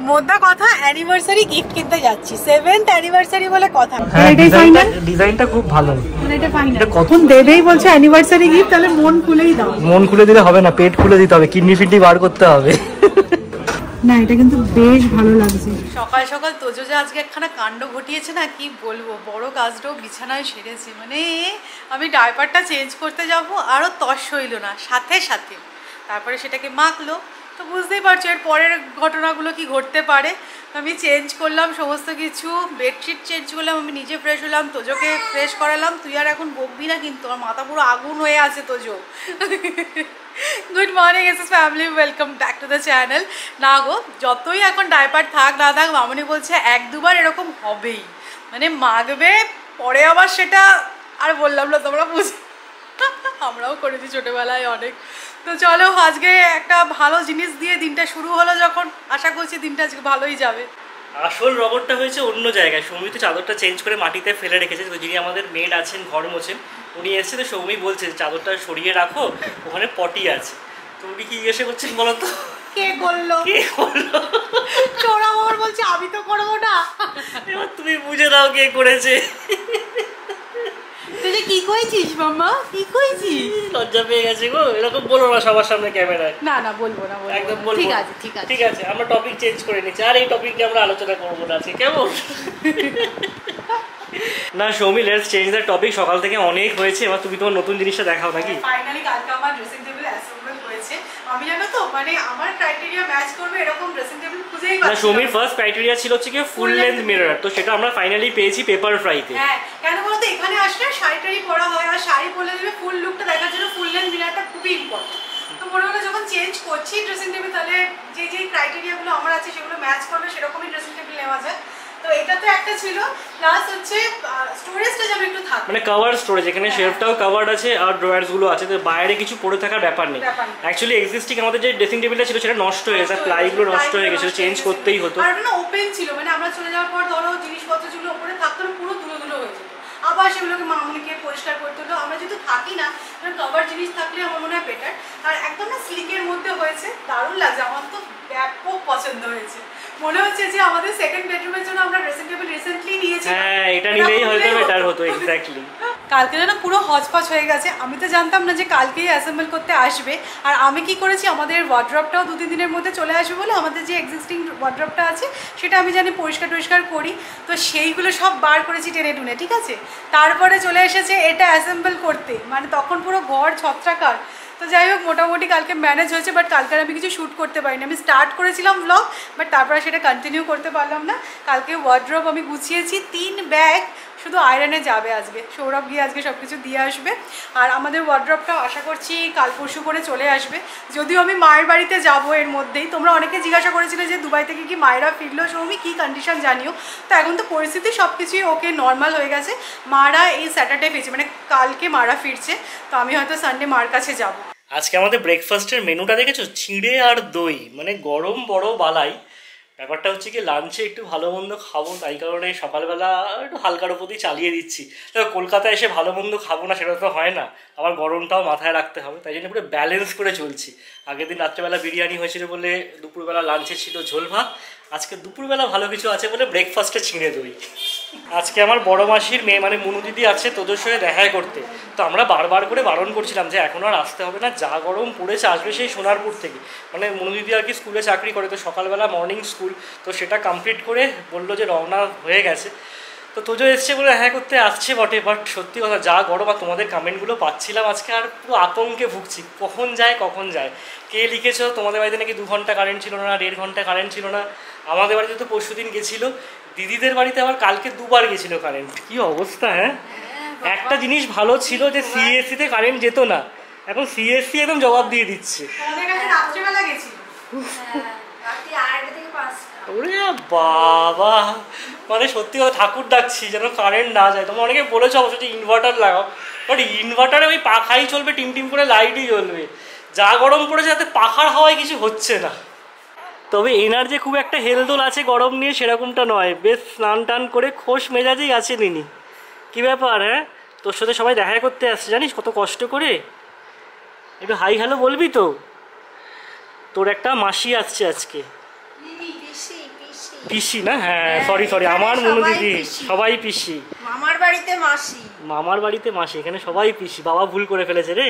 মোদ্দা কথা anniversary gift কিনতে যাচ্ছি, 7th অ্যানিভার্সারি বলে কথা। ডিজাইনটা খুব ভালো, এটা ফাইনাল। কখন দেবেই বলছে অ্যানিভার্সারি গিফট, তাহলে মন খুলেই দাও। মন খুলে দিলে হবে না, পেট খুলে দিতে হবে, কিডনি ফিডনি বার করতে হবে। না এটা কিন্তু বেশ ভালো লাগছে। সকাল সকাল তোজো যে আজকে একখানা কাণ্ড ঘটিয়েছে না, কি বলবো। বড় কাজটাও বিছানায় সেরেছে, মানে আমি ডাইপারটা চেঞ্জ করতে যাব আরও তস হইল না, সাথে সাথে তারপরে সেটাকে মাখলো। তো বুঝতেই পারছো এর পরের ঘটনাগুলো কি ঘটতে পারে। আমি চেঞ্জ করলাম সমস্ত কিছু, বেডশিট চেঞ্জ করলাম, আমি নিজে ফ্রেশ হলাম, তোজোকে ফ্রেশ করালাম। তুই আর এখন বকবি না কিন্তু, আমার মাথা পুরো আগুন হয়ে আছে Tojo. Good morning S family, welcome back to the channel. না গো, যতই এখন ডাইপার থাক না থাক, মামনি বলছে 1-2বার এরকম হবেই, মানে মাখবে, পরে আবার সেটা আর বললাম না, তোমরা বুঝ, আমরাও করেছি ছোটোবেলায় অনেক। তো চলো আজকে একটা ভালো জিনিস দিয়ে দিনটা শুরু হলো যখন, আশা করছি দিনটা আজকে ভালোই যাবে। আসল রবরটা হয়েছে অন্য জায়গায়। সৌমি তো চাদরটা চেঞ্জ করে মাটিতে ফেলে রেখেছে, তো যিনি আমাদের মেড আছেন ঘর মোছেন উনি এসছে, তো সৌমি বলছে চাদরটা সরিয়ে রাখো, ওখানে পটি আছে। তো উনি কি জিজ্ঞাসা করছেন বলো তো, কে করলো? কে করলো? চোরা মোর বলছে আমি তো করবো না। এবার তুমি বুঝে দাও কে করেছে। তুই কি কইছিস মামা, কি কইছিস? লজ্জা পেয়ে গেছে গো, এরকম বলো না সবার সামনে ক্যামেরায়। না না বলবো না, একদম বলবো। ঠিক আছে ঠিক আছে ঠিক আছে, আমরা টপিক চেঞ্জ করে নিচ্ছি, আর এই টপিক নিয়ে আমরা আলোচনা করবো না আজকে, কেমন? না Soumi, let's change the topic. সকাল থেকে অনেক হয়েছে, এবার তুমি তোমার নতুন জিনিসটা দেখাও নাকি। ফাইনালি কালকে আমার ড্রেসিং টেবিল অ্যাসেম্বল হয়েছে। আমি জানো তো, মানে আমার ক্রাইটেরিয়া ম্যাচ করবে এরকম ড্রেসিং টেবিল খুঁজেই পাচ্ছি না। সৌমির ফার্স্ট ক্রাইটেরিয়া ছিল হচ্ছে কি ফুল লেন্থ মিরর, তো সেটা আমরা ফাইনালি পেয়েছি পেপার ফ্রাইতে। হ্যাঁ, কেন বলতো এখানে আসলে শাড়ি টাড়ি পরা হয়, আর শাড়ি পরলে দেবে ফুল লুকটা দেখার জন্য ফুল লেন্থ মিররটা খুবই ইম্পর্টেন্ট। তো মনে হলো যখন চেঞ্জ করছি ড্রেসিং টেবিল, তাহলে যে যে ক্রাইটেরিয়াগুলো আমার আছে সেগুলো ম্যাচ করবে সেরকমই ড্রেসিং টেবিল নেওয়া যায়। তো এটা তো একটা ছিল, প্লাস হচ্ছে স্টোরেজটা যেন একটু থাকে, মানে কভার স্টোরেজ, এখানে শেলফটাও কভারড আছে আর ড্রয়ার্স গুলো আছে, তো বাইরে কিছু পড়ে থাকার ব্যাপার নেই। অ্যাকচুয়ালি এক্সিস্টিং আমাদের যে ড্রেসিং টেবিলটা ছিল সেটা নষ্ট হয়ে গেছে, প্লাইগুলো নষ্ট হয়ে গেছে, চেঞ্জ করতেই হতো। আর না ওপেন ছিল, মানে আমরা চলে যাওয়ার পর ধরো জিনিসপত্র যেগুলো উপরে থাকতো পুরো ধুলো ধুলো হয়ে যেত, আবার সেগুলোকে মামুনিকে পরিষ্কার করতে হতো। আমরা যেহেতু থাকি না, কভার জিনিস থাকলে আমার মনে হয় বেটার। আর একদম না স্লিকের মধ্যে হয়েছে, দারুণ লাগছে, আমার তো ব্যাপক পছন্দ হয়েছে। মনে হচ্ছে যে আমাদের সেকেন্ড বেডরুমের জন্য আমরা ড্রেসিং টেবিল রিসেন্টলি নিয়েছি। হ্যাঁ, এটা নিলেই হয়তো বেটার হতো। এক্স্যাক্টলি। কালকে যেন পুরো হজপজ হয়ে গেছে, আমি তো জানতাম না যে কালকেই অ্যাসেম্বল করতে আসবে। আর আমি কি করেছি, আমাদের ওয়ার্ড্রপটাও 2-3 দিনের মধ্যে চলে আসবে বলে আমাদের যে এক্সিস্টিং ওয়ার্ড্রপটা আছে সেটা আমি জানি পরিষ্কার টরিষ্কার করি, তো সেইগুলো সব বার করেছি টেনে টুনে, ঠিক আছে। তারপরে চলে এসেছে এটা অ্যাসেম্বল করতে, মানে তখন পুরো ঘর ছত্রাকার। তো যাই হোক, মোটামুটি কালকে ম্যানেজ হয়েছে, বাট কালকে আমি কিছু শ্যুট করতে পারিনি। আমি স্টার্ট করেছিলাম ব্লগ, বাট তারপরে সেটা কন্টিনিউ করতে পারলাম না। কালকে ওয়ার্ড্রপ আমি গুছিয়েছি, 3 ব্যাগ শুধু আয়রনে যাবে আজকে, সৌরভ গিয়ে আজকে সব কিছু দিয়ে আসবে। আর আমাদের ওয়ার্ড্রপটাও আশা করছি কাল পরশু করে চলে আসবে, যদিও আমি মায়ের বাড়িতে যাব এর মধ্যেই। তোমরা অনেকে জিজ্ঞাসা করেছিলে যে দুবাই থেকে কি মায়েরা ফিরলো, সৌমি কী কন্ডিশন জানিও। তো এখন তো পরিস্থিতি সব কিছুই ওকে, নর্মাল হয়ে গেছে। মারা এই স্যাটারডে ফিরছে, মানে কালকে মারা ফিরছে, তো আমি হয়তো সানডে মার কাছে যাব। আজকে আমাদের ব্রেকফাস্টের মেনুটা দেখেছো, চিঁড়ে আর দই, মানে গরম বড় বালাই। ব্যাপারটা হচ্ছে কি লাঞ্চে একটু ভালো মন্দ খাবো, তাই কারণে সকালবেলা একটু হালকার উপরই চালিয়ে দিচ্ছি। তবে কলকাতায় এসে ভালো মন্দ খাবো না সেটা তো হয় না, আবার গরমটাও মাথায় রাখতে হবে, তাই জন্য পুরো ব্যালেন্স করে চলছি। আগের দিন রাত্রেবেলা বিরিয়ানি হয়েছিল বলে দুপুরবেলা লাঞ্চে ছিল ঝোল ভাত, আজকে দুপুরবেলা ভালো কিছু আছে বলে ব্রেকফাস্টে চিঁড়ে দই। আজকে আমার বড় মাসির মেয়ে মানে মনু দিদি আছে তোদের সঙ্গে দেখা করতে, তো আমরা বারবার করে বারণ করছিলাম যে এখন আর আসতে হবে না, যা গরম পড়েছে, আসবে সেই সোনারপুর থেকে। মানে মনু দিদি আর কি স্কুলে চাকরি করে, তো সকালবেলা মর্নিং স্কুল, তো সেটা কমপ্লিট করে বললো যে রওনা হয়ে গেছে। তো তোজো এসছে বলে হ্যাঁ করতে আসছে বটে, বাট সত্যি কথা যা গরম, আর তোমাদের কমেন্টগুলো পাচ্ছিলাম আজকে, আর পুরো আতঙ্কে ভুগছি, কখন যায় কখন যায়। কে লিখেছো তোমাদের বাড়িতে নাকি 2 ঘন্টা কারেন্ট ছিল না, 1.5 ঘন্টা কারেন্ট ছিল না। আমাদের বাড়িতে তো পরশু দিন গেছিলো, দিদিদের বাড়িতে আবার কালকে 2বার গেছিলো কারেন্ট। কি অবস্থা! হ্যাঁ, একটা জিনিস ভালো ছিল যে সিএসসিতে কারেন্ট যেত না, এখন সিএসসি একদম জবাব দিয়ে দিচ্ছে। ওরে বাবা, মানে সত্যি কথা ঠাকুর ডাকছি যেন কারেন্ট না যায়। তোমরা অনেকে বলেছো অবশ্য যে ইনভার্টার লাগাও, বাট ইনভার্টারে ওই পাখাই চলবে, টিম টিম করে লাইটই জ্বলবে। যা গরম পড়েছে যাতে পাখার হাওয়ায় কিছু হচ্ছে না। তবে এনার্জি খুব একটা হেলদোল আছে গরম নিয়ে সেরকমটা নয়, বেশ স্নান টান করে খোশ মেজাজেই আছে নিনি। কী ব্যাপার? হ্যাঁ, তোর সাথে সবাই দেখা করতে আসছে, জানিস কত কষ্ট করে। একটু হাই হ্যালো বলবি তো, তোর একটা মাসি আসছে আজকে। পিসি না, হ্যাঁ সরি আমার মনু দিদি সবাই পিসি। মামার বাড়িতে মাসি, মামার বাড়িতে মাসি, এখানে সবাই পিসি। বাবা ভুল করে ফেলেছে রে।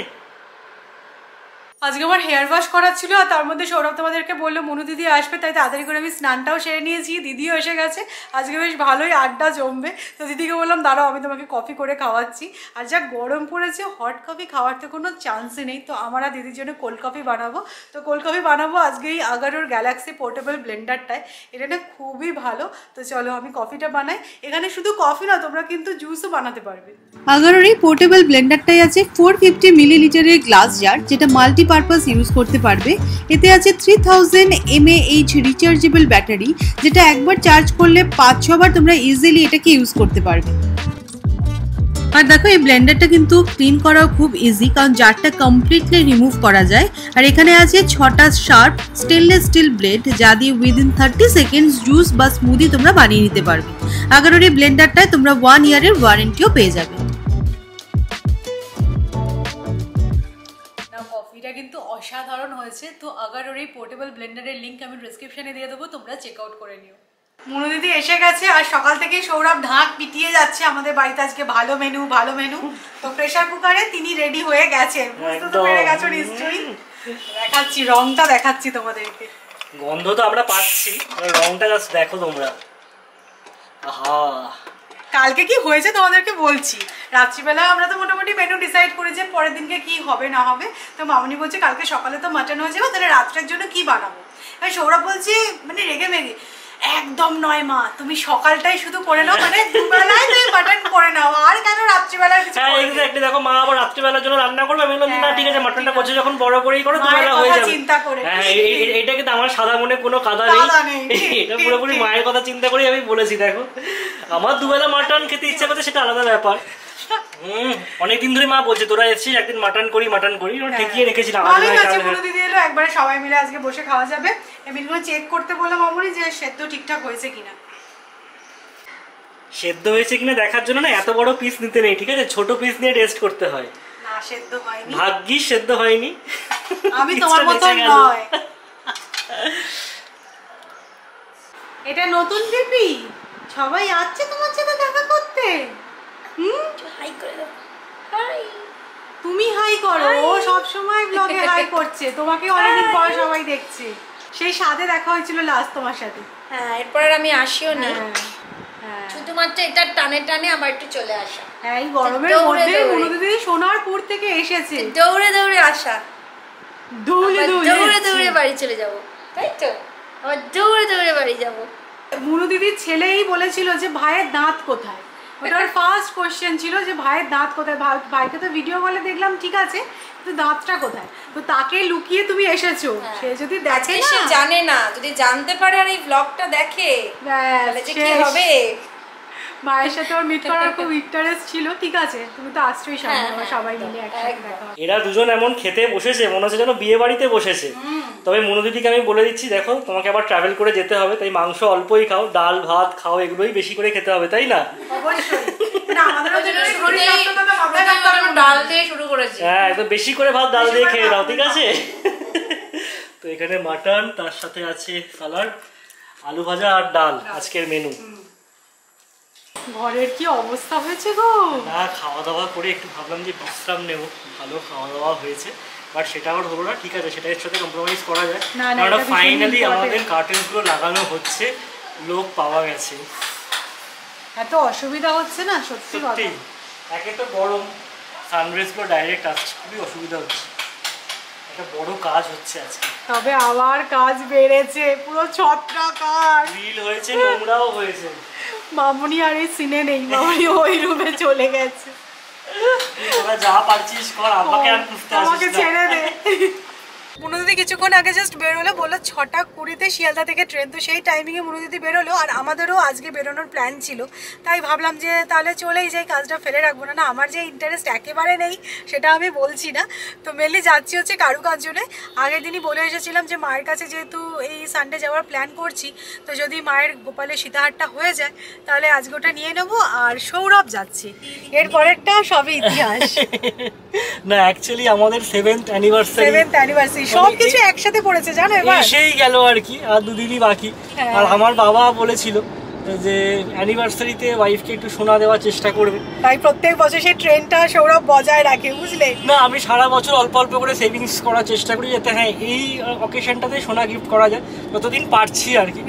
আজকে আমার হেয়ার ওয়াশ করার ছিল, আর তার মধ্যে সৌরভ তোমাদেরকে বললো মনু দিদি আসবে, তাই তাড়াতাড়ি করে আমি স্নানটাও সেরে নিয়েছি। দিদিও এসে গেছে, আজকে বেশ ভালোই আড্ডা জমবে। তো দিদিকে বললাম দাঁড়াও আমি তোমাকে কফি করে খাওয়াচ্ছি। আর যা গরম পড়েছে হট কফি খাওয়ার তো কোনো চান্সই নেই। তো আমার আর দিদির জন্য কোল্ড কফি বানাবো। তো কোল্ড কফি বানাবো আজকে এই আগারোর গ্যালাক্সি পোর্টেবল ব্লেন্ডারটায়। এটা না খুবই ভালো। তো চলো আমি কফিটা বানাই। এখানে শুধু কফি না, তোমরা কিন্তু জুসও বানাতে পারবে। আগারোর এই পোর্টেবল ব্লেন্ডারটাই আছে 450 মিলিলিটারের গ্লাস জার, যেটা মাল্টিপারপাস ইউজ করতে পারবে। এতে আছে 3000 mAh রিচার্জেবল ব্যাটারি, যেটা একবার চার্জ করলে 5-6 বার তোমরা ইজিলি এটাকে ইউজ করতে পারবে। আর দেখো এই ব্লেন্ডারটা কিন্তু ক্লিন করাও খুব ইজি, কারণ জারটা কমপ্লিটলি রিমুভ করা যায়। আর এখানে আছে 6টা শার্প স্টেনলেস স্টিল ব্লেড, যা দিয়ে উইদিন 30 সেকেন্ডস জুস বা স্মুদি তোমরা বানিয়ে নিতে পারবে। আগারোর এই ব্লেন্ডারটায় তোমরা 1 ইয়ারের ওয়ারেন্টিও পেয়ে যাবে। কফিটা কিন্তু অসাধারণ হয়েছে। তো আগারোর এই পোর্টেবল ব্লেন্ডারের লিঙ্ক আমি ডেসক্রিপশনে দিয়ে দেবো, তোমরা চেক আউট করে নিও। মনু দিদি এসে গেছে, আর সকাল থেকে সৌরভ ঢাক পিটিয়ে যাচ্ছে আমাদের বাড়িতে আজকে ভালো মেনু। তো প্রেসার কুকারে তিনি রেডি হয়ে গেছে, বুঝতে তো পেরে গেছো নিশ্চয়ই। দেখাচ্ছি রংটা, দেখাচ্ছি তোমাদেরকে। গন্ধ তো আমরা পাচ্ছি, রংটা জাস্ট দেখো তোমরা। আহা, কালকে কি হয়েছে তোমাদেরকে বলছি। রাত্রিবেলা আমরা তো মোটামুটি মেনু ডিসাইড করি যে পরের দিনকে কি হবে না হবে। তো মামনি বলছে কালকে সকালে তো মাটন হয়ে যাবে, তাহলে রাত্রের জন্য কি বানাবো। সৌরভ বলছে মানে রেগে মেগে, একদম নয় মা, তুমি সকালটাই শুধু করে নাও, মানে দুবেলায় তুমি মাটন করে নাও, আর কেন রাত্রিবেলা কিছু। হ্যাঁ এক্স্যাক্টলি, দেখো মা আবার রাত্রিবেলার জন্য রান্না করবে, আমি বললাম না ঠিক আছে মাটনটা করছে যখন বড় করেই করো, দুবেলা হয়ে যাবে চিন্তা করে। হ্যাঁ এটা কিন্তু আমার সাদা মনে কোনো কাদা নেই, এটা পুরোপুরি মায়ের কথা চিন্তা করেই আমি বলেছি। দেখো আমার দুবেলা মাটন খেতে ইচ্ছা করছে, সেটা আলাদা ব্যাপার। অনেকদিন ধরে মা বলছে তোরা এসেছিস একদিন মাটন করি, ঠেকিয়ে রেখেছিলাম। দিদি এলো, একবারে সবাই মিলে আজকে বসে খাওয়া যাবে। এমনিগুলো চেক করতে বললাম মামুনি যে সেদ্ধ ঠিকঠাক হয়েছে কিনা। সেদ্ধ হয়েছে কিনা দেখার জন্য না এত বড় পিস নিতে নেই, ঠিক আছে, ছোট পিস নিয়ে টেস্ট করতে হয়। না সেদ্ধ হয়নি, ভাগ্যিস সেদ্ধ হয়নি, আমি তোমার মতো নয়। এটা নতুন পিপি, সবাই আসছে তোমার সাথে দেখা করতে। হাই করে দাও, হাই। তুমি হাই করো, ও সব সময় ব্লগে হাই করছে, তোমাকে অনেকদিন পর সবাই দেখছে। সেই সাথে দেখা হয়েছিল লাস্ট তোমার সাথে। হ্যাঁ এরপর আর আমি আসিও নি, শুধুমাত্র এটা টানে টানে আবার একটু চলে আসা। হ্যাঁ এই গরমের মধ্যে মনু দিদি সোনারপুর থেকে এসেছে, দৌড়ে দৌড়ে আসা, দৌড়ে দৌড়ে বাড়ি চলে যাব, তাই তো আবার দৌড়ে দৌড়ে বাড়ি যাব। মনু দিদির ছেলেই বলেছিল যে ভাইয়ের দাঁত কোথায়, ওটার ফার্স্ট কোশ্চেন ছিল যে ভাইয়ের দাঁত কোথায়। ভাইকে তো ভিডিও কলে দেখলাম ঠিক আছে, কিন্তু দাঁতটা কোথায়। তো তাকে লুকিয়ে তুমি এসেছো, সে যদি দেখে সে জানে না, যদি জানতে পারে আর এই ব্লগটা দেখে তাহলে যে কি হবে। মায়ের সাথে ওর মিট করার খুব ইন্টারেস্ট ছিল। ঠিক আছে তুমি তো আসছোই সামনে, সবাই মিলে একসাথে দেখা। এরা দুজন এমন খেতে বসেছে মনে হচ্ছে যেন বিয়ে বাড়িতে বসেছে। তবে মনু দিদিকে আমি বলে দিচ্ছি, দেখো তোমাকে আবার ট্রাভেল করে যেতে হবে, তাই মাংস অল্পই খাও, ডাল ভাত খাও, এগুলোই বেশি করে খেতে হবে, তাই না? অবশ্যই। ডাল দিয়ে শুরু করেছি, হ্যাঁ একদম বেশি করে ভাত ডাল দিয়ে খেয়ে দাও, ঠিক আছে? তো এখানে মাটন, তার সাথে আছে সালাড, আলু ভাজা আর ডাল আজকের মেনু। ঘরের কি অবস্থা হয়েছে গো। না খাওয়া দাওয়া করে একটু ভাবলাম যে বিশ্রাম নেব, ভালো খাওয়া দাওয়া হয়েছে, বাট সেটা আবার হলো না। ঠিক আছে সেটা এর সাথে কম্প্রোমাইজ করা যায়, কারণ ফাইনালি আমাদের কার্টেন্সগুলো লাগানো হচ্ছে, লোক পাওয়া গেছে। এত অসুবিধা হচ্ছে না সত্যি কথা, একে তো গরম, সানরাইজগুলো ডাইরেক্ট আসছে, খুবই অসুবিধা হচ্ছে। একটা বড় কাজ হচ্ছে আজকে, তবে আবার কাজ বেড়েছে, পুরো ছত্রা কাজ, রিল হয়েছে, নোংরাও হয়েছে। মামুনি আর এই সিনে নেই, মামুনি ওই রুমে চলে গেছে। তোরা যা পারছিস কর, আমাকে আর খুঁজতে আসিস না, আমাকে ছেড়ে দে। মনুদিদি কিছুক্ষণ আগে জাস্ট বেরোলো, বললো 6টা 20-তে শিয়ালদা থেকে ট্রেন। তো সেই টাইমিংয়ে মনুদিদি বেরোলো, আর আমাদেরও আজকে বেরোনোর প্ল্যান ছিল। তাই ভাবলাম যে তাহলে চলেই যাই, কাজটা ফেলে রাখবো না। না আমার যে ইন্টারেস্ট একেবারে নেই সেটা আমি বলছি না। তো মেনলি যাচ্ছি হচ্ছে কারুকার্যনে। আগের দিনই বলে এসেছিলাম যে মায়ের কাছে যেহেতু এই সানডে যাওয়ার প্ল্যান করছি, তো যদি মায়ের গোপালের সীতাহারটা হয়ে যায় তাহলে আজকে ওটা নিয়ে নেবো। আর সৌরভ যাচ্ছে, এর পরেরটা সবই ইতিহাস। না অ্যাকচুয়ালি আমাদের 7th অ্যানিভার্সারি সবকিছু একসাথে পড়েছে জানো এবার। সেই গেল আর কি, আর দুদিনই বাকি। আর আমার বাবা বলেছিল যে অ্যানিভার্সারিতে ওয়াইফকে একটু সোনা দেওয়ার চেষ্টা করবে, তাই প্রত্যেক বছর সেই ট্রেন্ডটা সৌরভ বজায় রাখে, বুঝলে? না আমি সারা বছর অল্প অল্প করে সেভিংস করার চেষ্টা করি যাতে হ্যাঁ এই অকেশনটাতে সোনা গিফট করা যায়, যতদিন পারছি আর কি।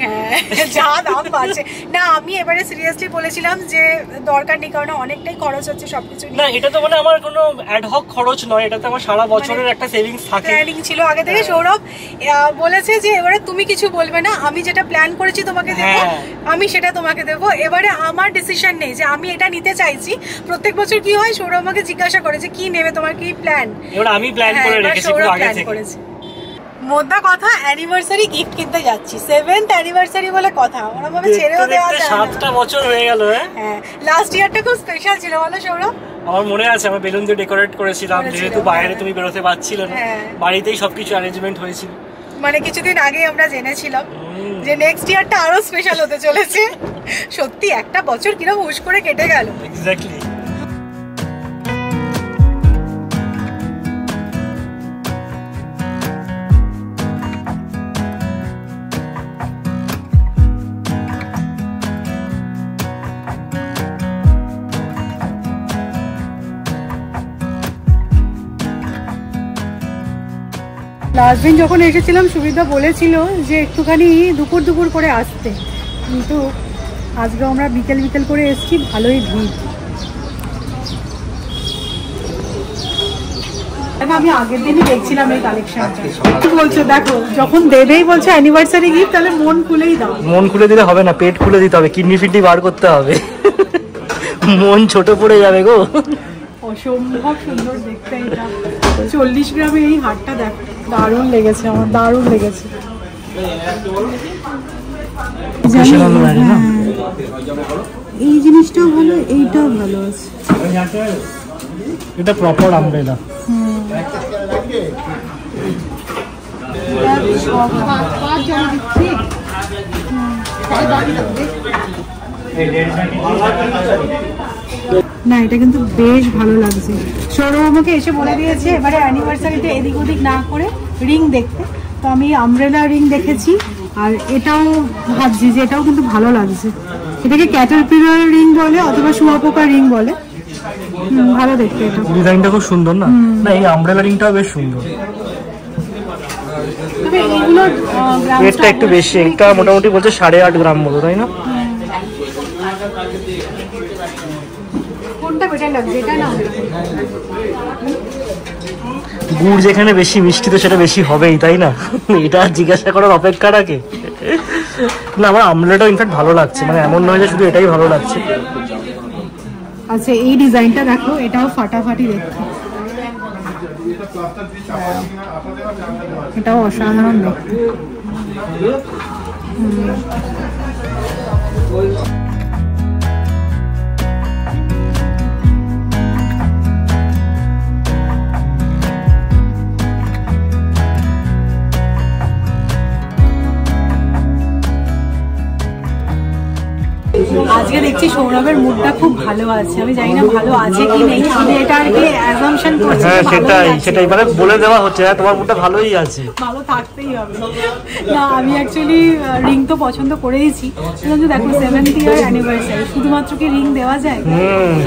যা দাম পাচ্ছে না, আমি এবারে সিরিয়াসলি বলেছিলাম যে দরকার নেই, কারণ অনেকটাই খরচ হচ্ছে সবকিছু। না এটা তো মানে আমার কোনো অ্যাডহক খরচ নয়, এটা তো আমার সারা বছরের একটা সেভিংস থাকে, প্ল্যানিং ছিল আগে থেকে। সৌরভ বলেছে যে এবারে তুমি কিছু বলবে না, আমি যেটা প্ল্যান করেছি তোমাকে দেবো, আমি সেটা তোমাকে দেবো। এবারে আমার ডিসিশন নেই যে আমি এটা নিতে চাইছি। প্রত্যেক বছর কি হয়, সৌরভ আমাকে জিজ্ঞাসা করে যে কি নেবে, তোমার কি প্ল্যান। এবার আমি প্ল্যান করে রেখেছি পুরো আগে থেকে। মোদ্দা কথা অ্যানিভার্সারি গিফট কিনতে যাচ্ছি, 7th অ্যানিভার্সারি বলে কথা, ওরা ভাবে ছেড়েও দেওয়া যায় না। 7টা বছর হয়ে গেল। হ্যাঁ, লাস্ট ইয়ারটা খুব স্পেশাল ছিল বলো সৌরভ? আমার মনে আছে আমরা বেলুন দিয়ে ডেকোরেট করেছিলাম, যেহেতু বাইরে তুমি বেরোতে পারছিলে না, বাড়িতেই সবকিছু অ্যারেঞ্জমেন্ট হয়েছিল। মানে কিছুদিন আগে আমরা জেনেছিলাম যে নেক্সট ইয়ারটা আরো স্পেশাল হতে চলেছে। সত্যি একটা বছর কিরকম হুশ করে কেটে গেল। এক্স্যাক্টলি। লাস্ট দিন যখন এসেছিলাম সুবিধা বলেছিল যে একটুখানি দুপুর দুপুর করে আসতে, কিন্তু আজকে আমরা বিকেল বিকেল করে এসেছি, ভালোই ভিড়। আমি আগের দিনই দেখছিলাম এই কালেকশনটা। কি বলছো দেখো, যখন দেবেই বলছে অ্যানিভার্সারি গিফট, তাহলে মন খুলেই দাও। মন খুলে দিলে হবে না, পেট খুলে দিতে হবে, কিডনি ফিডনি বার করতে হবে, মন ছোট পড়ে যাবে গো। অসম্ভব সুন্দর দেখতে এটা। 40 গ্রামে এই হারটা দেখো, দারুণ লেগেছে আমার, দারুণ লেগেছে। এই জিনিসটাও ভালো, এইটাও ভালো আছে। এটা প্রপার আমব্রেলা। না এটা কিন্তু বেশ ভালো লাগছে। সৌরভ আমাকে এসে বলে দিয়েছে এবারে অ্যানিভার্সারিতে এদিক ওদিক না করে রিং দেখতে, তো আমি আমব্রেলা রিং দেখেছি, আর এটাও ভাবছি যে এটাও কিন্তু ভালো লাগছে। এটাকে ক্যাটারপিলার রিং বলে অথবা শুঁয়াপোকা রিং বলে, ভালো দেখতে। এটা ডিজাইনটা খুব সুন্দর না? না এই আমব্রেলা রিংটাও বেশ সুন্দর। তবে এইগুলোর ওয়েটটা একটু বেশি, এটা মোটামুটি বলছে 8.5 গ্রাম মতো, তাই না? কোনটা বেটার লাগছে, এটা না? গুড় যেখানে বেশি, মিষ্টি তো সেটা বেশি হবেই, তাই না? এটা জিজ্ঞাসা করার অপেক্ষা রাখে। না আমার আমলেটাও ইনফ্যাক্ট ভালো লাগছে, মানে এমন নয় যে শুধু এটাই ভালো লাগছে। আচ্ছা এই ডিজাইনটা দেখো, এটাও ফাটাফাটি দেখতে, এটাও অসাধারণ দেখতে। আজকে দেখছি সৌরভের মুডটা খুব ভালো আছে, আমি জানি না ভালো আছে কি নেই, আমি এটা আর কি অ্যাজাম্পশন করছি। হ্যাঁ সেটাই মানে বলে দেওয়া হচ্ছে, তোমার মুডটা ভালোই আছে, ভালো থাকতেই হবে। না আমি অ্যাকচুয়ালি রিং তো পছন্দ করেইছি, কিন্তু দেখো 7th ইয়ার অ্যানিভার্সারি, শুধুমাত্র কি রিং দেওয়া যায়?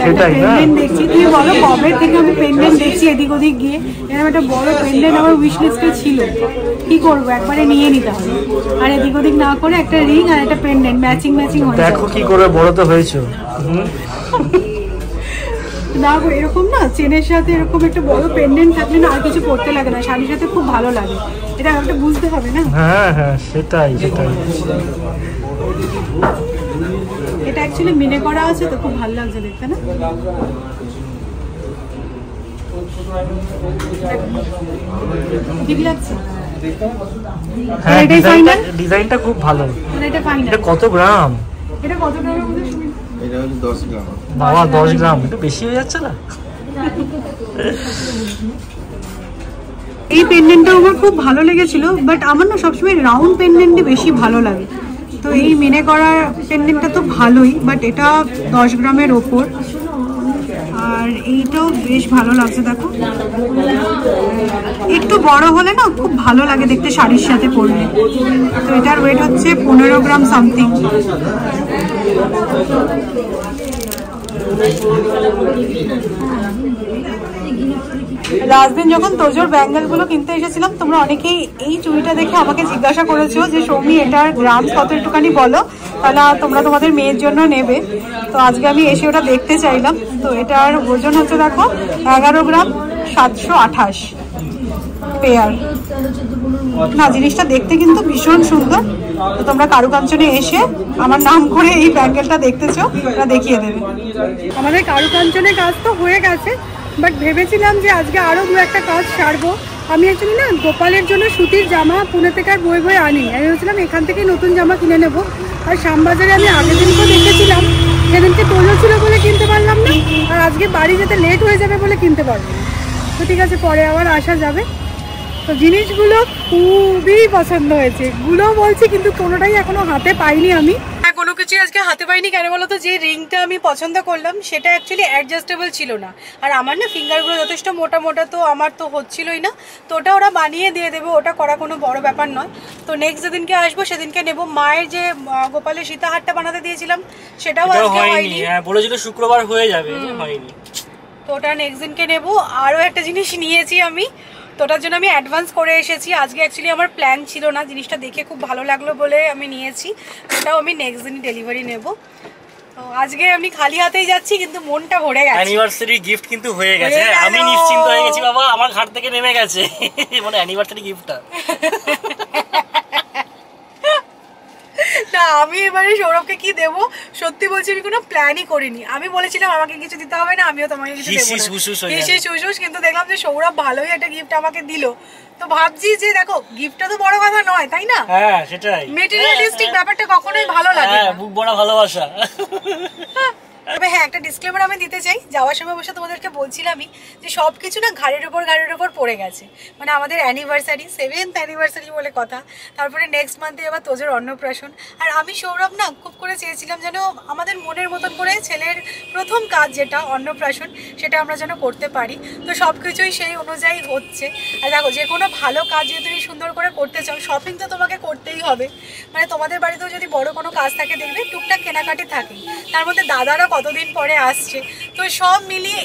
সেটাই না। পেন্ডেন্ট দেখছি, তুমি বলো কবে থেকে আমি পেন্ডেন্ট দেখছি এদিক ওদিক গিয়ে, এরকম একটা বড় পেন্ডেন্ট আমার উইশ লিস্টে ছিল, কি করবো একবারে নিয়ে নিতে হবে। আর এদিক ওদিক না করে একটা রিং আর একটা পেন্ডেন্ট ম্যাচিং হয়ে দেখো কি করে বড় তো হয়েছো। না এরকম না, চেনের সাথে এরকম একটা বড় পেন্ডেন্ট থাকলে না আর কিছু পড়তে লাগে না, শাড়ির সাথে খুব ভালো লাগে, এটা একটা বুঝতে হবে না। হ্যাঁ সেটাই। এটা অ্যাকচুয়ালি মিনে করা আছে তো খুব ভালো লাগছে দেখতে, না? ঠিক লাগছে। হ্যাঁ ডিজাইনটা খুব ভালো। এটা ফাইনাল। এটা কত গ্রাম? এটা কত গ্রামের মধ্যে শুনি? এটা হচ্ছে 10 গ্রাম। বাবা 10 গ্রাম, এটা বেশি হয়ে যাচ্ছে না? এই পেন্ডেন্টটা আমার খুব ভালো লেগেছিল, বাট আমার না সবসময় রাউন্ড পেন্ডেন্টই বেশি ভালো লাগে, তো এই মিনে করার পেন্ডেন্টটা তো ভালোই, বাট এটা 10 গ্রামের ওপর। আর আর এইটাও বেশ ভালো লাগছে, দেখো একটু বড় হলে না খুব ভালো লাগে দেখতে শাড়ির সাথে পরলে। তো এটার ওয়েট হচ্ছে 15 গ্রাম সামথিং। লাস্ট দিন যখন তোজোর ব্যাঙ্গেলগুলো কিনতে এসেছিলাম, তোমরা অনেকেই এই চুড়িটা দেখে আমাকে জিজ্ঞাসা করেছো যে সৌমি এটার গ্রাম কত একটুখানি বলো, তাহলে তোমরা তোমাদের মেয়ের জন্য নেবে। তো আজকে আমি এসে ওটা দেখতে চাইলাম। তো এটার ওজন হচ্ছে দেখো 11 গ্রাম 728 পেয়ার। না, জিনিসটা দেখতে কিন্তু ভীষণ সুন্দর। তো তোমরা কারুকাঞ্চনে এসে আমার নাম করে এই ব্যাঙ্গেলটা দেখতেছো, ওরা দেখিয়ে দেবে। আমাদের কারুকাঞ্চনের কাজ তো হয়ে গেছে, বাট ভেবেছিলাম যে আজকে আরও দু একটা কাজ সারবো। আমি অ্যাকচুয়ালি না গোপালের জন্য সুতির জামা পুনে থেকে আর বই আনি। আমি ভেবেছিলাম এখান থেকে নতুন জামা কিনে নেবো। আর শ্যামবাজারে আমি আগের দিনকেও দেখেছিলাম, সেদিনকে তোলো ছিল বলে কিনতে পারলাম না, আর আজকে বাড়ি যেতে লেট হয়ে যাবে বলে কিনতে পারবো না। তো ঠিক আছে, পরে আবার আসা যাবে। তো জিনিসগুলো খুবই পছন্দ হয়েছে, গুলো বলছি কিন্তু কোনোটাই এখনো হাতে পাইনি আমি। কোনো কিছু আজকে হাতে পাইনি কেন বলো তো, যে রিংটা আমি পছন্দ করলাম সেটা অ্যাকচুয়ালি অ্যাডজাস্টেবল ছিল না। আর আমার না ফিঙ্গারগুলো যথেষ্ট মোটা মোটা, তো আমার তো হচ্ছিলই না। তো ওটা ওরা বানিয়ে দিয়ে দেবে, ওটা করা কোনো বড় ব্যাপার নয়। তো নেক্সট যেদিনকে আসবো সেদিনকে নেব। মায়ের যে গোপালের সীতাহারটা বানাতে দিয়েছিলাম সেটাও আজকে হয়নি। হ্যাঁ বলেছিল শুক্রবার হয়ে যাবে, হয়নি। তো ওটা নেক্সট দিনকে নেব। আরও একটা জিনিস নিয়েছি আমি, তো ওটার জন্য আমি অ্যাডভান্স করে এসেছি। আজকে অ্যাকচুয়ালি আমার প্ল্যান ছিল না, জিনিসটা দেখে খুব ভালো লাগলো বলে আমি নিয়েছি। ওটাও আমি নেক্সট দিন ডেলিভারি নেব। তো আজকে আমি খালি হাতেই যাচ্ছি, কিন্তু মনটা ভরে গেছে। অ্যানিভার্সারি গিফট কিন্তু হয়ে গেছে, আমি নিশ্চিন্ত হয়ে গেছি বাবা, আমার ঘাট থেকে নেমে গেছে মানে অ্যানিভার্সারি গিফটটা। না, আমি এবারে সৌরভকে কি দেবো সত্যি বলছি আমি কোনো প্ল্যানই করিনি। আমি বলেছিলাম আমাকে কিছু দিতে হবে না, আমিও তোমাকে কিছু দেবো না, কিন্তু দেখলাম যে সৌরভ ভালোই একটা গিফট আমাকে দিল। তো ভাবছি যে দেখো গিফটটা তো বড় কথা নয়, তাই না? হ্যাঁ সেটাই, মেটেরিয়ালিস্টিক ব্যাপারটা কখনোই ভালো লাগে না, বুক ভরা ভালোবাসা। তবে হ্যাঁ, একটা ডিসক্লেমার আমি দিতে চাই। যাওয়ার সময় বসে তোমাদেরকে বলছিলামই যে সব কিছু না ঘাড়ের ওপর পড়ে গেছে। মানে আমাদের অ্যানিভার্সারি, 7th অ্যানিভার্সারি বলে কথা, তারপরে নেক্সট মান্থে আবার তোজোর অন্নপ্রাশন। আর আমি সৌরভ না খুব করে চেয়েছিলাম যেন আমাদের মনের মতন করে ছেলের প্রথম কাজ যেটা অন্নপ্রাশন, সেটা আমরা যেন করতে পারি। তো সব কিছুই সেই অনুযায়ী হচ্ছে। আর দেখো, যে কোনো ভালো কাজ যদি তুমি সুন্দর করে করতে চাও, শপিং তো তোমাকে করতেই হবে। মানে তোমাদের বাড়িতেও যদি বড় কোনো কাজ থাকে, দেখবে টুকটাক কেনাকাটি থাকে। তার মধ্যে দাদারা কতদিন পরে আসছে, তো সব মিলিয়ে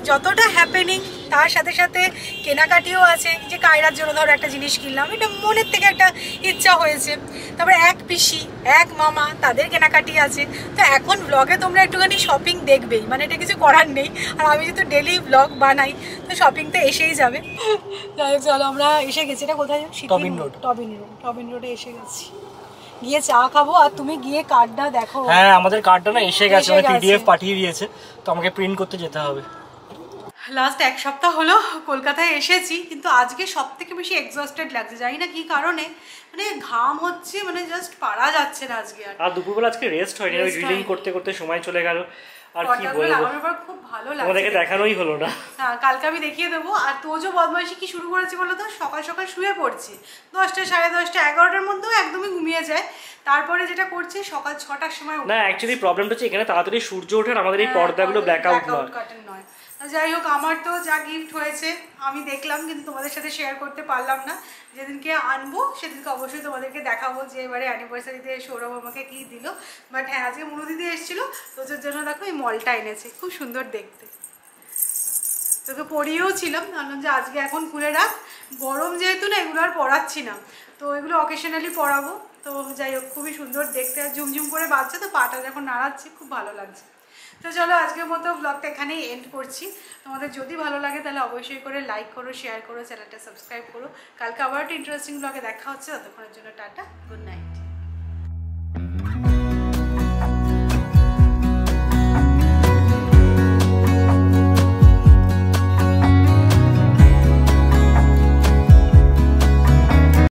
যতটা হ্যাপেনিং, তার সাথে সাথে কেনাকাটিও আছে। যে কায়রার জন্য ধরো একটা জিনিস কিনলাম, এটা মনের থেকে একটা ইচ্ছা হয়েছে। তারপরে এক পিসি, এক মামা, তাদের কেনাকাটি আছে। তো এখন ব্লগে তোমরা একটুখানি শপিং দেখবেই, মানে এটা কিছু করার নেই। আর আমি যেহেতু ডেলি ব্লগ বানাই, তো শপিং তো এসেই যাবে। যাই হোক, চলো আমরা এসে গেছি। এটা কোথায়? টবিন রোডে এসে গেছি। গিয়ে চা খাবো, আর তুমি গিয়ে কার্ডটা দেখো। হ্যাঁ, আমাদের কার্ডটা না এসে গেছে, মানে পিডিএফ পাঠিয়ে দিয়েছে, তো আমাকে প্রিন্ট করতে যেতে হবে। লাস্ট এক সপ্তাহ হলো কলকাতায় এসেছি, কিন্তু আজকে সব থেকে বেশি এক্সস্টেড লাগছে, জানি না কি কারণে। মানে ঘাম হচ্ছে, মানে জাস্ট পারা যাচ্ছে না আজকে। আর দুপুরবেলা আজকে রেস্ট হয়নি, ওই ড্রিলিং করতে করতে সময় চলে গেল। আর কি বলবো, আমার খুব ভালো লাগছে, তোমাদেরকে দেখানোই হলো না। হ্যাঁ, কালকে আমি দেখিয়ে দেবো। আর তোজো বদমাইশি কি শুরু করেছে বলো তো, সকাল সকাল শুয়ে পড়ছে 10টা, 10:30, 11টার মধ্যেও একদমই ঘুমিয়ে যায়। তারপরে যেটা করছে সকাল 6টার সময়। না, অ্যাকচুয়ালি প্রবলেমটা হচ্ছে এখানে তাড়াতাড়ি সূর্য ওঠে, আমাদের এই পর্দাগুলো ব্ল্যাক আউট নয়। যাই হোক, আমার তো যা গিফট হয়েছে আমি দেখলাম, কিন্তু তোমাদের সাথে শেয়ার করতে পারলাম না। যেদিনকে আনবো সেদিনকে অবশ্যই তোমাদেরকে দেখাবো যে এবারে অ্যানিভার্সারিতে সৌরভ আমাকে কী দিল। বাট হ্যাঁ, আজকে মনু দিদি এসেছিলো, তোদের জন্য দেখো এই মলটা এনেছে, খুব সুন্দর দেখতে। তোকে পরিয়েও ছিলাম, ভাবলাম যে আজকে এখন খুলে রাখ, গরম যেহেতু না এগুলো আর পরাচ্ছি না, তো এগুলো অকেশনালি পরাবো। তো যাই হোক, খুবই সুন্দর দেখতে, আর ঝুমঝুম করে বাজছে, তো পাটা যখন নাড়াচ্ছি খুব ভালো লাগছে। তো চলো, আজকের মতো ব্লগটা এখানেই এন্ড করছি। তোমাদের যদি ভালো লাগে তাহলে অবশ্যই করে লাইক করো, শেয়ার করো, চ্যানেলটা সাবস্ক্রাইব করো। কালকে আবার একটা ইন্টারেস্টিং ব্লগে দেখা হচ্ছে, ততক্ষণের জন্য টাটা, গুড নাইট।